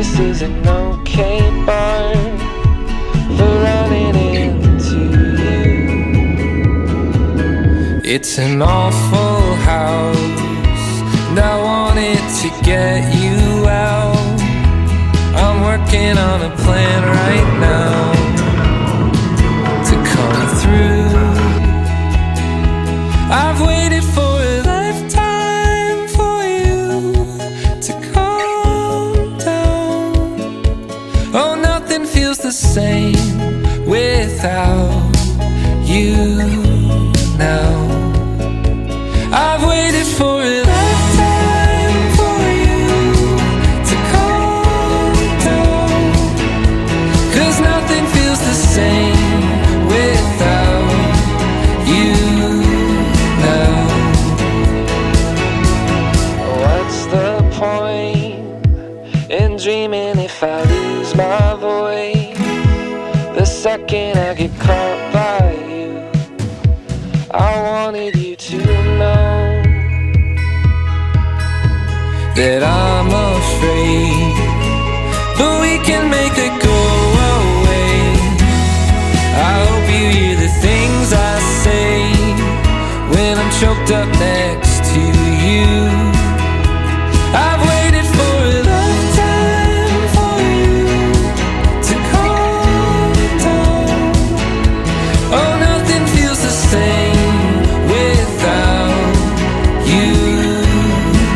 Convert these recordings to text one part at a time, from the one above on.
this is an okay bar for running into you. It's an awful house, and I wanted to get you out. I'm working on a plan right now to come through. I've waited for a lifetime for you to calm down. Oh, nothing feels the same without you now. I've waited for a lifetime for you to calm down, 'cause nothing feels the same without you now. What's the point in dreaming if I lose my voice? The second I get caught by you, I wanted you to know that I'm afraid, but we can make it go away. I hope you hear the things I say when I'm choked up next to you. I've waited for a lifetime for you to calm down. Oh, nothing feels the same without you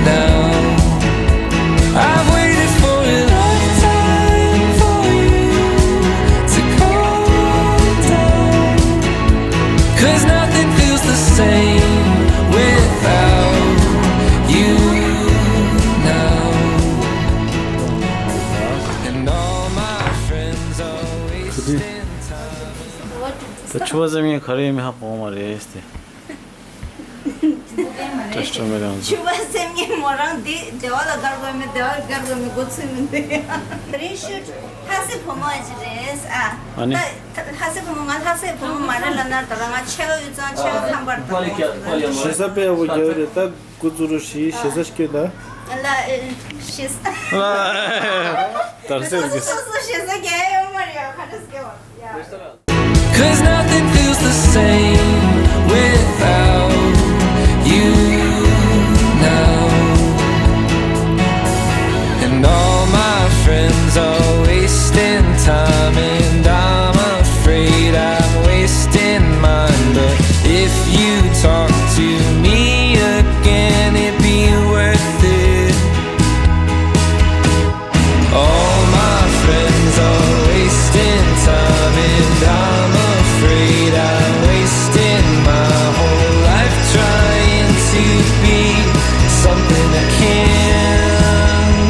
now. I've waited for a lifetime for you to calm down, 'cause nothing feels the same without you now. And all my friends always spend time. तो छुआ जमीन खरे में हाँ पाँव मारे इसते tester में रहूँ Chuba semgi morang di dewa lagar go me dewa gar go me gotsu mende. Reshoot Lhasay Bhumo res Ani? Lhasay Bhumo ngal Lhasay Bhumo mara lanar taranga chelo yuzan chelo thambar. Shesa pe वो जो रहता कुछ शेषा के दा La shis. तरसे उनके Shisa gaya Maria khadas ke wa. 'Cause nothing feels the same without you now. And all my friends are wasting time, and I'm afraid I'm wasting mine. But if you talk to me again, it'd be worth it. All my friends are wasting time, and I'm afraid I'm wasting my whole life trying to be something I can't.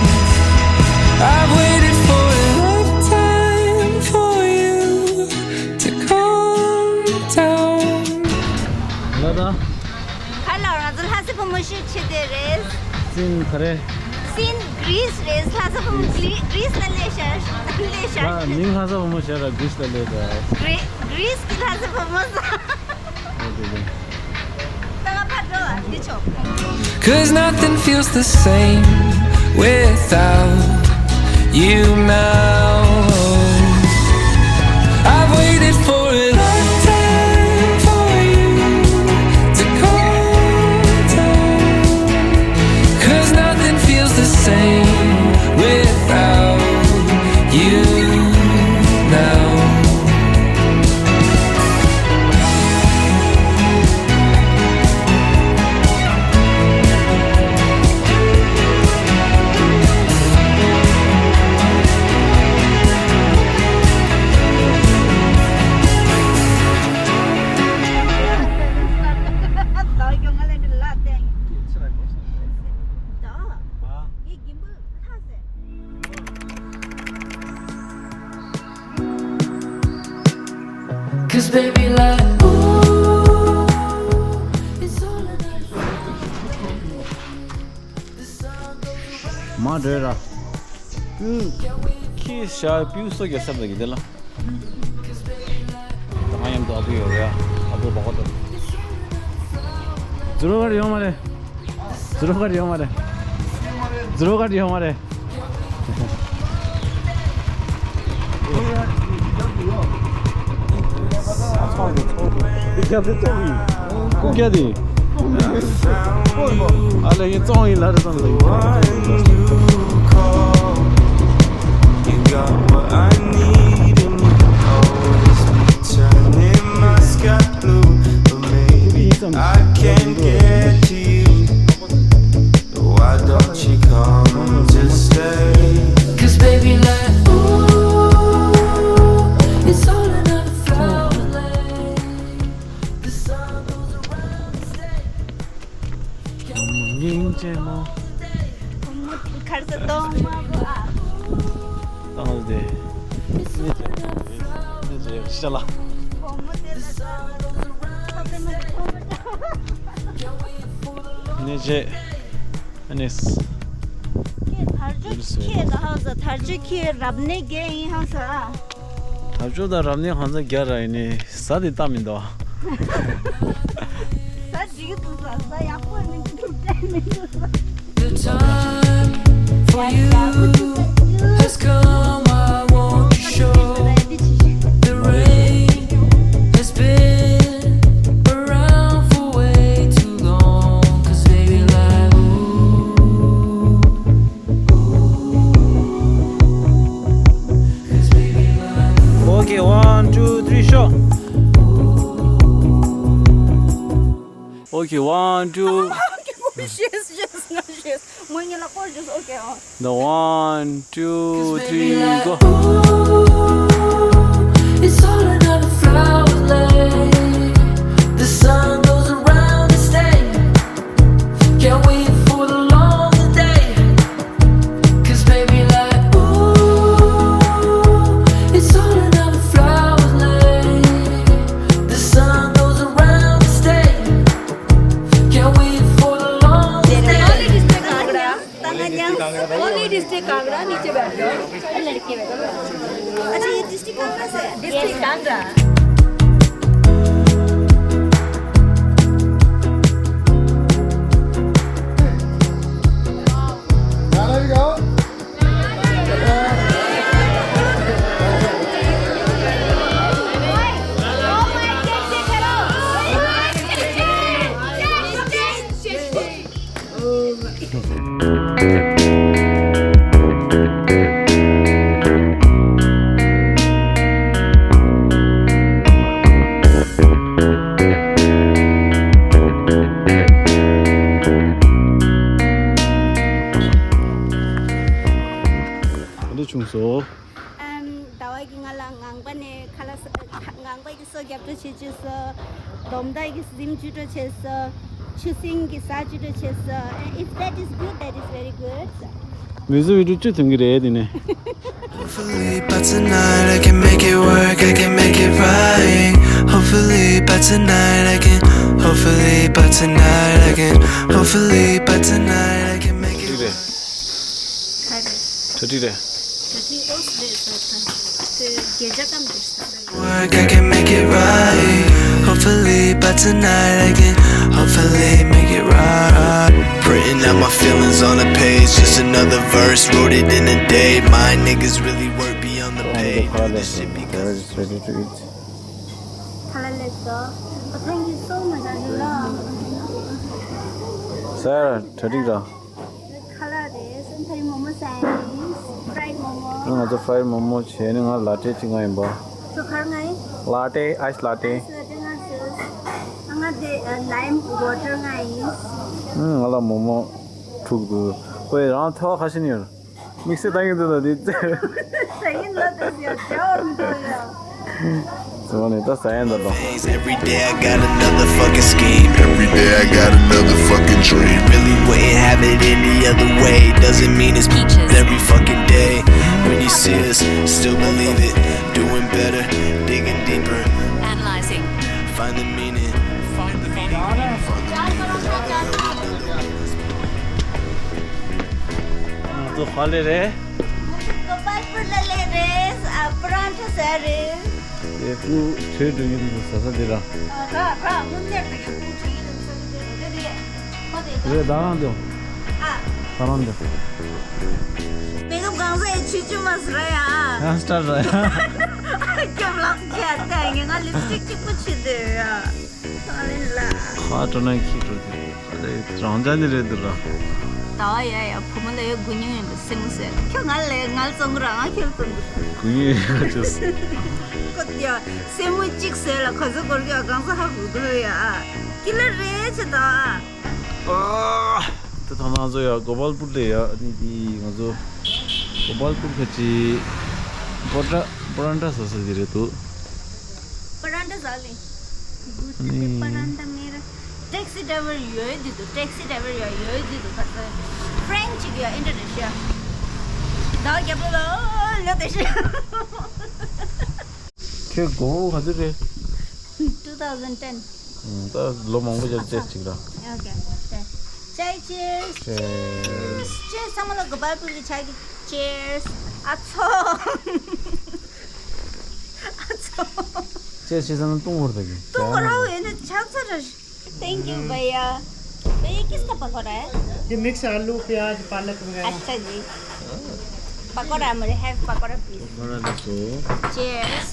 I've waited for a lifetime for you to calm down. लादा Khala razul Lhasay Bhumo shi chide res. सिन खरे Sin Greece res Lhasay Bhumo Greece na lesha. हाँ निंग हाँ सब हम share Greece ले लेते हैं Greece ki Lhasay Bhumo sa. Tanga patro dicho. 'Cause nothing feels the same without you now. I've waited for a lifetime for you to calm down, 'cause nothing feels the same without you now. Cause baby like ooh, it's all in माँ डेरा कि शायद पीयूष तो कैसा लगी दिला तमाम तो अभी हो गया अब तो बहुत जरूर करियो हमारे जरूर करियो हमारे जरूर करियो हमारे क्या तो चोगी को क्या दी अरे ये चोगी लड़ सन लगी You got what I need and you always be turning my sky blue. But maybe I can't get to you. Why don't you come to stay? 'Cause baby like ooh, it's all another flower lane. The sun goes around the state. 인제 뭐 खर्च तो 당어데 이제 시작라 이제 아니스 다주다 람네 한자 겨라이니 사디 따민다 The time for you has come. I want to show. The rain has been around for way too long. 'Cause baby like ooh. 'Cause baby like 오케이 1 2 3 쇼 오케이 1 2 The 1 2 3 go ooh, it's all another flower lane. The sun goes around the state. Can't wait for the longer day. 'Cause baby like ooh, it's all another flower lane. The sun goes around the state. Can't wait for the longer day. Only district Kangra नीचे बैठो लड़की बैठो अच्छा ये district Kangra से district Kangra 중소 다와이 긴갈랑 앙바네 칼라스 앙바이 소겹도 치치서 dom다이 짐주도 쳤어 추싱기 사주도 쳤어 if that is good that is very good 매주 이루치 등기래 되네 Hopefully by tonight I can make it work, I can make it right. Hopefully by tonight I can. Hopefully by tonight I can. Hopefully by tonight I can make it work. 저리래 Work, I can make it right. Hopefully by tonight I can. Hopefully make it right. Printing out my feelings on a page, just another verse, wrote it in a day. My niggas really work beyond the pay. Do this shit because it's ready to eat 칼랄레서 thank you so much 아줄라 쌀 저리라 칼라레 센터리 모모 사이니스 fried momo 응 아주 프라이 모모 쟤는 아 라떼 찡아이 뭐 so 카르나이 라떼 아이스 라떼 angade lime water ngai 응 알아 모모 두고 왜 랑 터 가시니요 믹스 당기도 니 sayin la desyo jom toyo 저번에 또 사연다 every day I got another fucking scheme. Every day I got another fucking dream. Really wouldn't have it any other way. Doesn't mean it's peaches every fucking day. When you see us, still believe it. Doing better, digging deeper, analyzing, find the meaning. Find the meaning. 또 할래래 Goodbye for the ladies, pronto sir. 예쁘 제일 중요한 거 사서들아 문제를 되게 부지는 그래 그래 나랑도 잘한다. 내가 강사에 취주마스라야. 야, 스타트야. 겹락지야. 땡이가 립스틱 찍고 치대야. 알릴라. 하트는 키로지. 그래, 장자들이더라. 나와야 보면은 근육이 무슨 경알래 날성그랑 혈성. 그게 가졌어. 그때야 세무 찍세라 가서 거기 강사하고 그래야. 길레레치다. 또 하나줘야 고발불래야. 이 가서 고발불 같이 버란다 서서지래 또. Paranda Zali. Good paranda mera. Taxi driver yoedidu. Taxi driver yoedidu. French ya Indonesia. 나 개불러 려대시. 걔 고 가지래. 2010. 다 로망고 저 찍라. Okay. Chai cheers. Cheers. Samala gobal puli chai. Cheers. 아초. 아초. 제 시선은 똥 먹어다기. 똥을 하고 얘는 참사를. Thank you भैया. ये किसका पकौड़ा है? ये mix आलू प्याज पालक वगैरह अच्छा जी. पकौड़ा मुझे have pakora please. 뭐라 됐고. Cheers.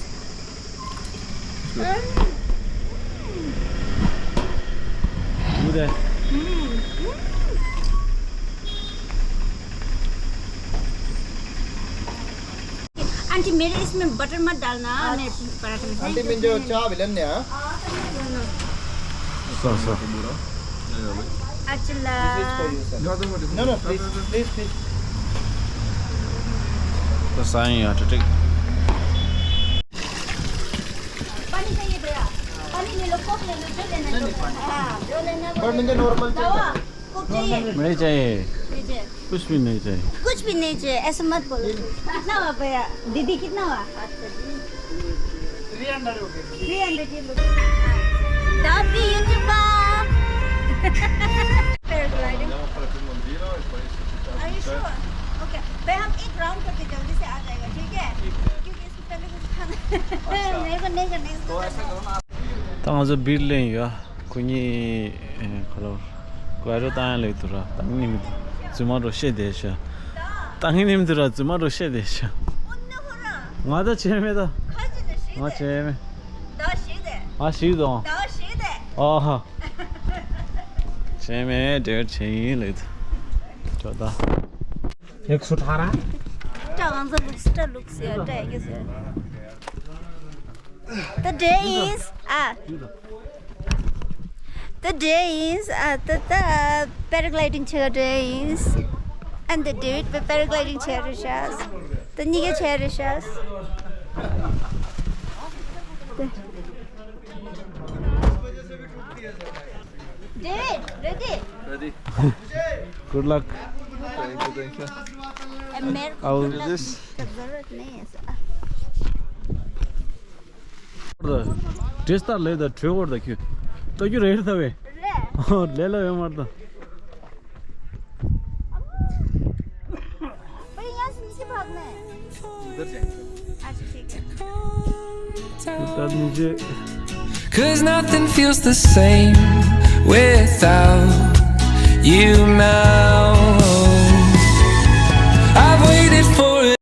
무대. Aunty मेरे इसमें बटर मत डालना मेरे पराठे में. आंटी में जो चाय मिलने हैं 써서. अच्छा. No no please please please 또 사인이야, 저쪽. पानी चाहिए भैया. पानी ले लो कोक ले लो जो लेना है. हाँ जो लेना है. पर मुझे नॉर्मल दवा कोक चाहिए. नहीं चाहिए. लीजिए. कुछ भी नहीं चाहिए. कुछ भी नहीं चाहिए ऐसा मत बोलो. कितना हुआ भैया? दीदी कितना हुआ? 300 kilo. Tapi YouTuber. Paragliding. Are you sure? Okay. भाई हम एक राउंड करके जल्दी से आ जाएगा ठीक है? क्योंकि इससे पहले कुछ खाना मेरे को नहीं करना इसको. 당아서 빌레이가 군이 걸어. 그아로 땅에 있더라. 땅님이 주마로 쉐대셔. 땅님들아 주마로 쉐대셔. 오늘 호라. 맞아 재매다. 가지는 시대. 아 재매. 나 시대. 아 시도. 나 시대. 아하. 재매 저 제일레다. 좋다. 118 Jangan sebut looks ya, deh gitu. The paragliding days, and the dude with paragliding cherishes, the nigga cherishes. Dude, ready? Good luck. Thank you. How is this? Just a leather trevor the cute. So you read the way. Oh, Lela Martha. Cause nothing feels the same without you now.